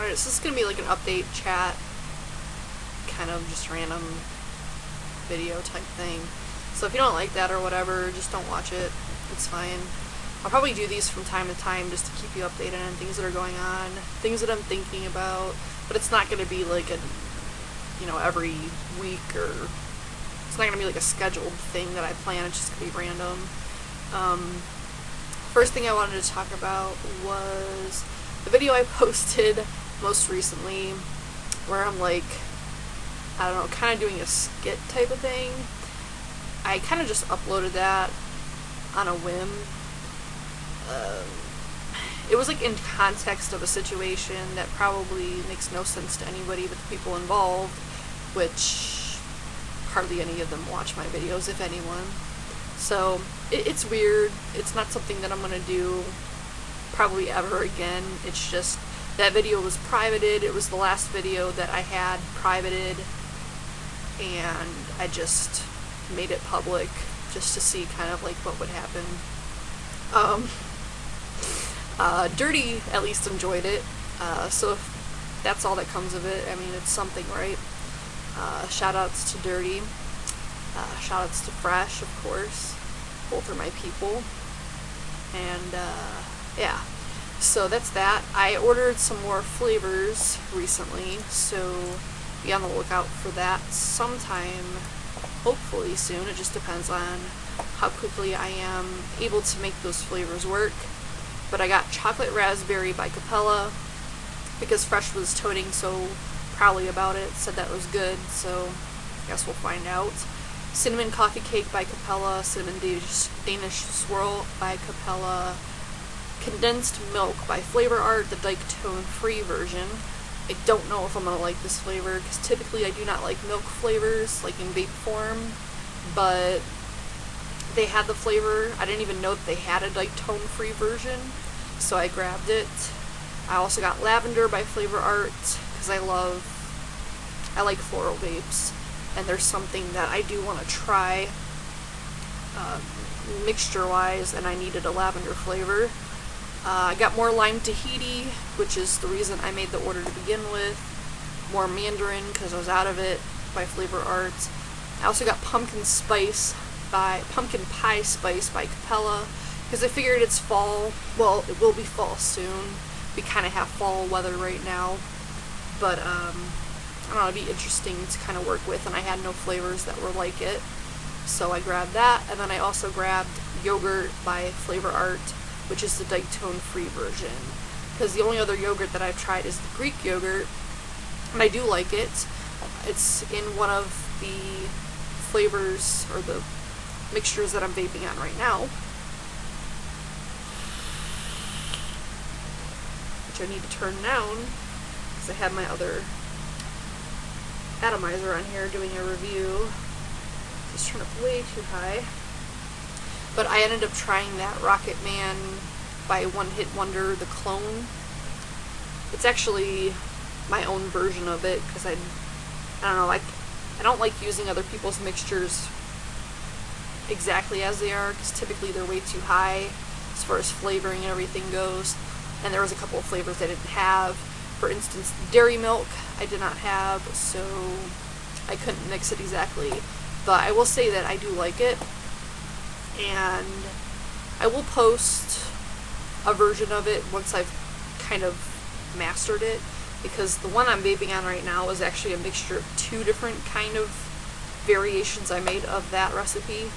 Alright, so this is going to be like an update chat, kind of just random video type thing. So if you don't like that or whatever, just don't watch it. It's fine. I'll probably do these from time to time just to keep you updated on things that are going on, things that I'm thinking about, but it's not going to be like a, you know, every week, or it's not going to be like a scheduled thing that I plan. It's just going to be random. First thing I wanted to talk about was the video I posted most recently where I'm like, I don't know, kind of doing a skit type of thing. I kind of just uploaded that on a whim. It was like in context of a situation that probably makes no sense to anybody but the people involved, which hardly any of them watch my videos, if anyone. So it's weird. It's not something that I'm gonna do probably ever again. It's just that video was privated. It was the last video that I had privated, and I just made it public just to see kind of like what would happen. Dirty at least enjoyed it, so if that's all that comes of it, I mean, it's something, right? Shout outs to Dirty, shout outs to Fresh, of course. Both are my people. And yeah, so that's that. I ordered some more flavors recently, so be on the lookout for that sometime, hopefully soon. It just depends on how quickly I am able to make those flavors work. But I got chocolate raspberry by Capella because Fresh was toting so proudly about it, said that was good, so I guess we'll find out. Cinnamon coffee cake by Capella, cinnamon Danish swirl by Capella, condensed milk by Flavor Art, the Dike-Tone free version. I don't know if I'm going to like this flavor because typically I do not like milk flavors, like in vape form, but they had the flavor. I didn't even know that they had a Dike-Tone free version, so I grabbed it. I also got lavender by Flavor Art because I like floral vapes, and there's something that I do want to try mixture wise, and I needed a lavender flavor. I got more lime Tahiti, which is the reason I made the order to begin with. More mandarin because I was out of it by Flavor Art. I also got pumpkin pie spice by Capella because I figured it's fall. Well, it will be fall soon. We kind of have fall weather right now, but I don't know, it'd be interesting to kind of work with, and I had no flavors that were like it, so I grabbed that. And then I also grabbed yogurt by Flavor Art, which is the Dike-Tone free version, because the only other yogurt that I've tried is the Greek yogurt, and I do like it. It's in one of the flavors or the mixtures that I'm vaping on right now, which I need to turn down because I have my other atomizer on here doing a review. Just turn up way too high. But I ended up trying that Rocket Man by One Hit Wonder, the clone. It's actually my own version of it because I don't know, I don't like using other people's mixtures exactly as they are because typically they're way too high as far as flavoring and everything goes. And there was a couple of flavors I didn't have. For instance, dairy milk I did not have, so I couldn't mix it exactly. But I will say that I do like it, and I will post a version of it once I've kind of mastered it, because the one I'm vaping on right now is actually a mixture of two different kind of variations I made of that recipe,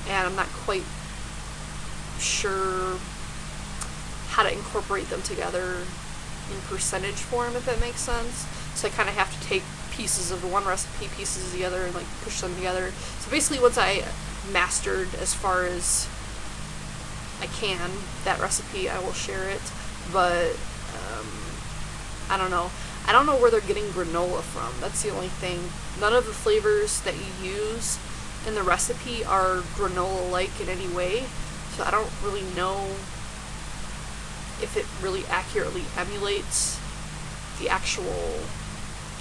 and I'm not quite sure how to incorporate them together in percentage form, if that makes sense. So I kind of have to take pieces of the one recipe, pieces of the other, and like push them together. So basically once I mastered as far as I can that recipe, I will share it. But I don't know. I don't know where they're getting granola from. That's the only thing. None of the flavors that you use in the recipe are granola-like in any way. So I don't really know if it really accurately emulates the actual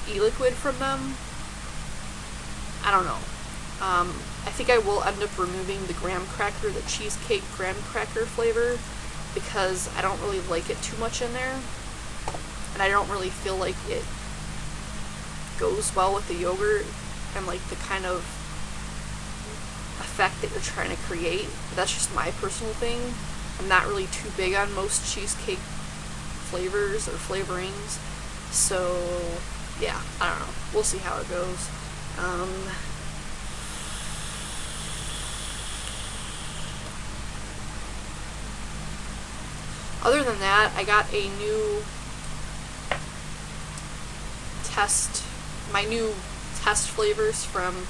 ELIQUID from them. I don't know. I think I will end up removing the graham cracker, the cheesecake graham cracker flavor, because I don't really like it too much in there. and I don't really feel like it goes well with the yogurt and like the kind of effect that you're trying to create. But that's just my personal thing. I'm not really too big on most cheesecake flavors or flavorings, so yeah, I don't know. We'll see how it goes. Other than that, I got a new my new test flavors from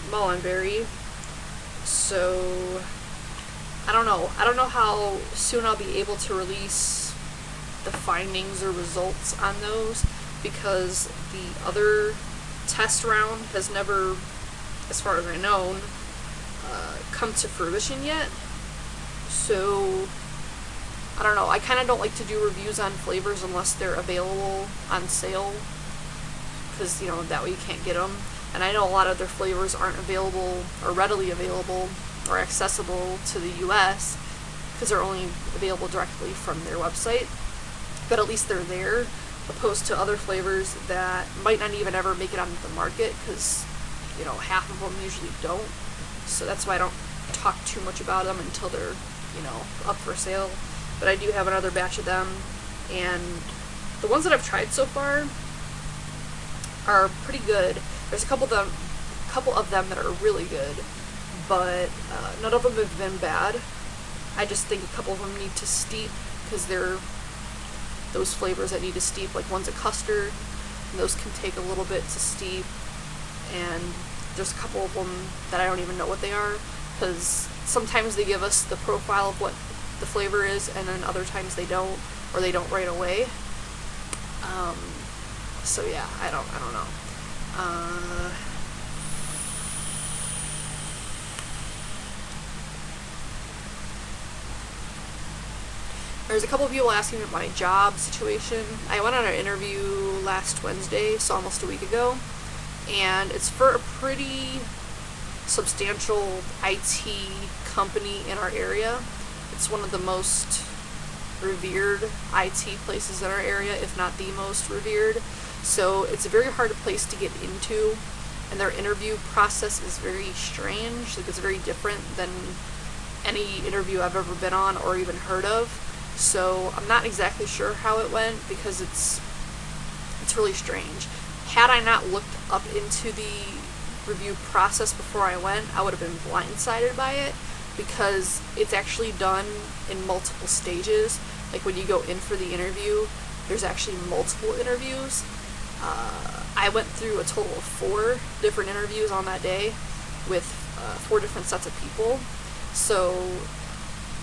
Mullenberry. So I don't know how soon I'll be able to release the findings or results on those, because the other test round has never, as far as I know, come to fruition yet. So I don't know. I kind of don't like to do reviews on flavors unless they're available on sale, because, you know, that way you can't get them. And I know a lot of their flavors aren't available or readily available or accessible to the US because they're only available directly from their website. But at least they're there, opposed to other flavors that might not even ever make it onto the market because, you know, half of them usually don't. So that's why I don't talk too much about them until they're, you know, up for sale. But I do have another batch of them, and the ones that I've tried so far are pretty good. There's a couple of them that are really good, but none of them have been bad. I just think a couple of them need to steep, because they're those flavors that need to steep. Like, one's a custard, and those can take a little bit to steep, and there's a couple of them that I don't even know what they are, because sometimes they give us the profile of what the flavor is, and then other times they don't, or they don't right away. So yeah, I don't know. There's a couple of people asking about my job situation. I went on an interview last Wednesday, so almost a week ago, and it's for a pretty substantial IT company in our area. It's one of the most revered IT places in our area, if not the most revered. So it's a very hard place to get into, and their interview process is very strange. Like, it's very different than any interview I've ever been on or even heard of. So I'm not exactly sure how it went, because it's really strange. Had I not looked up into the review process before I went, I would have been blindsided by it, because it's actually done in multiple stages. Like, when you go in for the interview, there's actually multiple interviews. I went through a total of 4 different interviews on that day with 4 different sets of people. So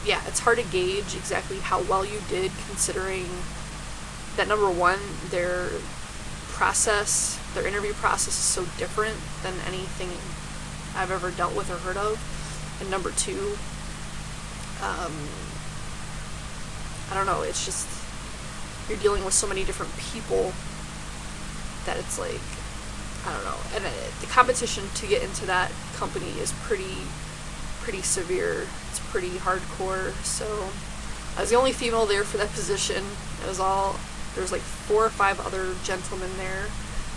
yeah, it's hard to gauge exactly how well you did, considering that, number one, their interview process is so different than anything I've ever dealt with or heard of. And number 2, I don't know, it's just, you're dealing with so many different people that it's like, I don't know. And the competition to get into that company is pretty severe. It's pretty hardcore. So I was the only female there for that position. There's like 4 or 5 other gentlemen there,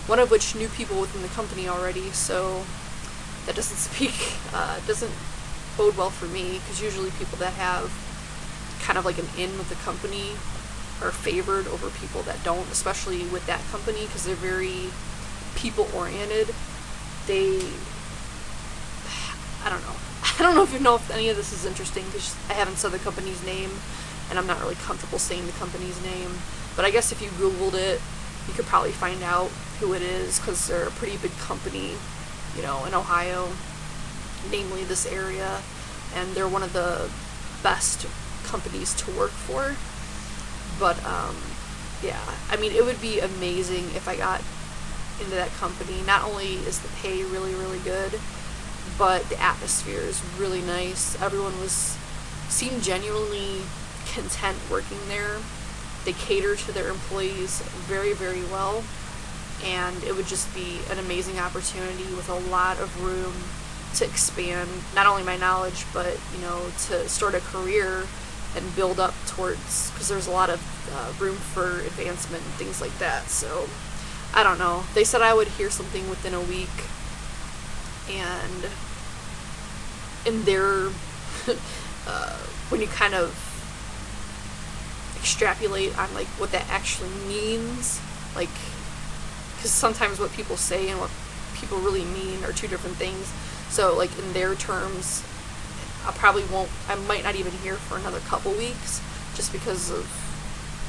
one of which knew people within the company already, so that doesn't bode well for me, because usually people that have kind of like an in with the company are favored over people that don't, especially with that company, because they're very people oriented. I don't know. I don't know if any of this is interesting, because I haven't said the company's name, and I'm not really comfortable saying the company's name. But I guess if you Googled it, you could probably find out who it is, because they're a pretty big company, you know, in Ohio, namely this area, and they're one of the best companies to work for. But yeah, I mean, it would be amazing if I got into that company. Not only is the pay really, really good, but the atmosphere is really nice. Everyone seemed genuinely content working there. They cater to their employees very, very well, and it would just be an amazing opportunity with a lot of room to expand not only my knowledge, but, you know, to start a career and build up towards, because there's a lot of room for advancement and things like that. So I don't know. They said I would hear something within a week, and in their when you kind of extrapolate on like what that actually means, like, because sometimes what people say and what people really mean are two different things. So like in their terms, I might not even hear for another couple weeks, just because of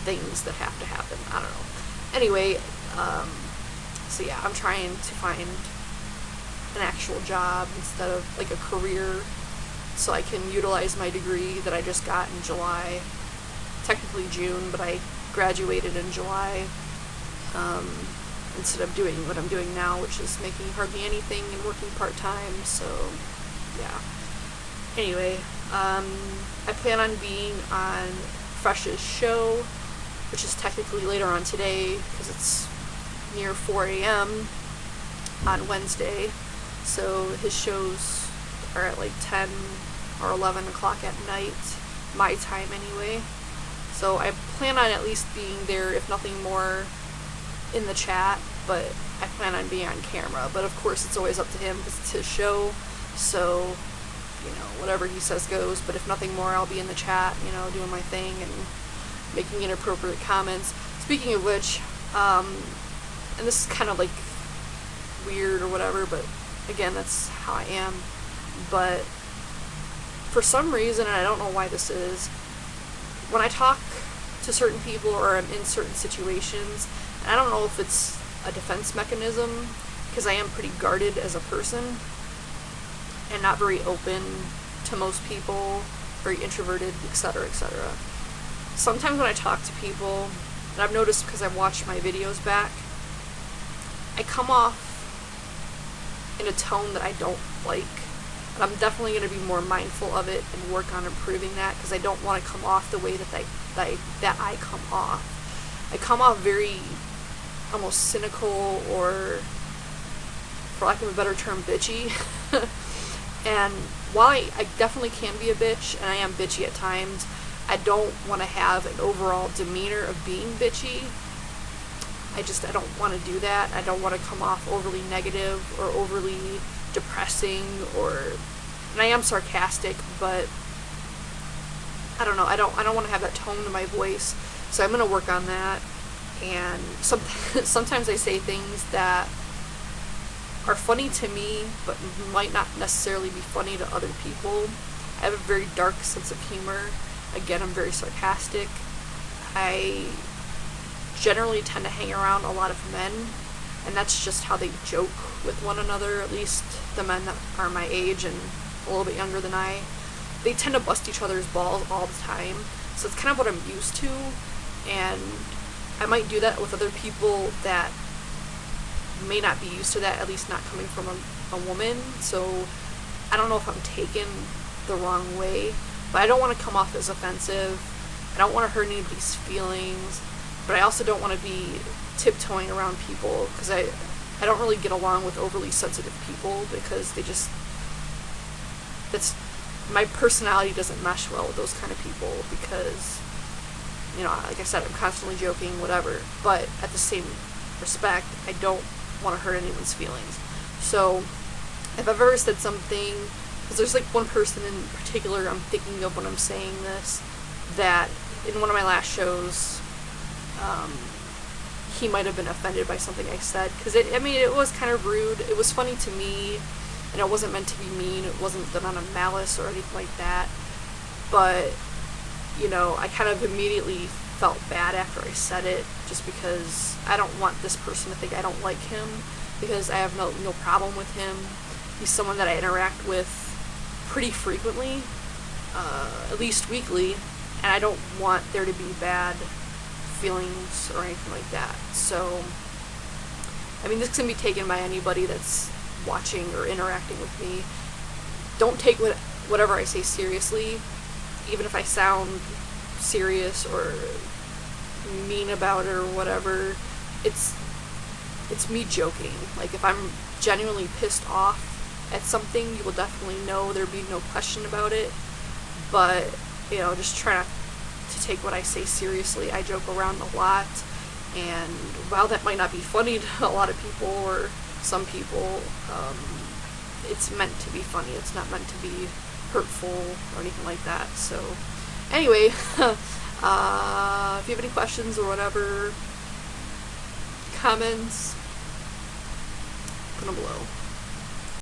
things that have to happen. I don't know. Anyway, so yeah, I'm trying to find an actual job instead of like a career, so I can utilize my degree that I just got in July. Technically June, but I graduated in July, instead of doing what I'm doing now, which is making hardly anything and working part-time. So yeah. Anyway, I plan on being on Fresh's show, which is technically later on today because it's near 4 a.m. on Wednesday. So his shows are at like 10 or 11 o'clock at night, my time anyway. So I plan on at least being there, if nothing more, in the chat, but I plan on being on camera. But of course it's always up to him because it's his show, so, you know, whatever he says goes. But if nothing more, I'll be in the chat, you know, doing my thing and making inappropriate comments. Speaking of which, and this is kind of like weird or whatever, but again, that's how I am. But for some reason, and I don't know why this is, when I talk to certain people or I'm in certain situations, and I don't know if it's a defense mechanism, because I am pretty guarded as a person and not very open to most people, very introverted, etc., etc. Sometimes when I talk to people, and I've noticed because I've watched my videos back, I come off in a tone that I don't like. And I'm definitely going to be more mindful of it and work on improving that, because I don't want to come off the way that I come off. I come off very almost cynical, or, for lack of a better term, bitchy. And while I definitely can be a bitch, and I am bitchy at times, I don't want to have an overall demeanor of being bitchy. I don't want to do that. I don't want to come off overly negative or overly depressing, and I am sarcastic, but I don't know, I don't want to have that tone to my voice, so I'm going to work on that. And sometimes I say things that are funny to me, but might not necessarily be funny to other people. I have a very dark sense of humor. Again, I'm very sarcastic. I generally tend to hang around a lot of men, and that's just how they joke with one another, at least the men that are my age and a little bit younger than I. They tend to bust each other's balls all the time, so it's kind of what I'm used to, and I might do that with other people that may not be used to that, at least not coming from a woman. So I don't know if I'm taken the wrong way, but I don't want to come off as offensive. I don't want to hurt anybody's feelings, but I also don't want to be tiptoeing around people, because I don't really get along with overly sensitive people, because my personality doesn't mesh well with those kind of people, because, you know, like I said, I'm constantly joking, whatever, but at the same respect, I don't want to hurt anyone's feelings. So if I've ever said something, because there's like one person in particular I'm thinking of when I'm saying this, that in one of my last shows, he might have been offended by something I said, because it was kind of rude. It was funny to me, and it wasn't meant to be mean. It wasn't done on a malice or anything like that, but, you know, I kind of immediately felt bad after I said it, just because I don't want this person to think I don't like him, because I have no problem with him. He's someone that I interact with pretty frequently, at least weekly, and I don't want there to be bad feelings or anything like that. So, I mean, this can be taken by anybody that's watching or interacting with me. Don't take whatever I say seriously, even if I sound serious or mean about it or whatever. It's me joking. Like, if I'm genuinely pissed off at something, you will definitely know. There'd be no question about it. But you know, just try not to take what I say seriously. I joke around a lot, and while that might not be funny to a lot of people or some people, it's meant to be funny. It's not meant to be hurtful or anything like that. So anyway, if you have any questions or whatever, comments, put them below.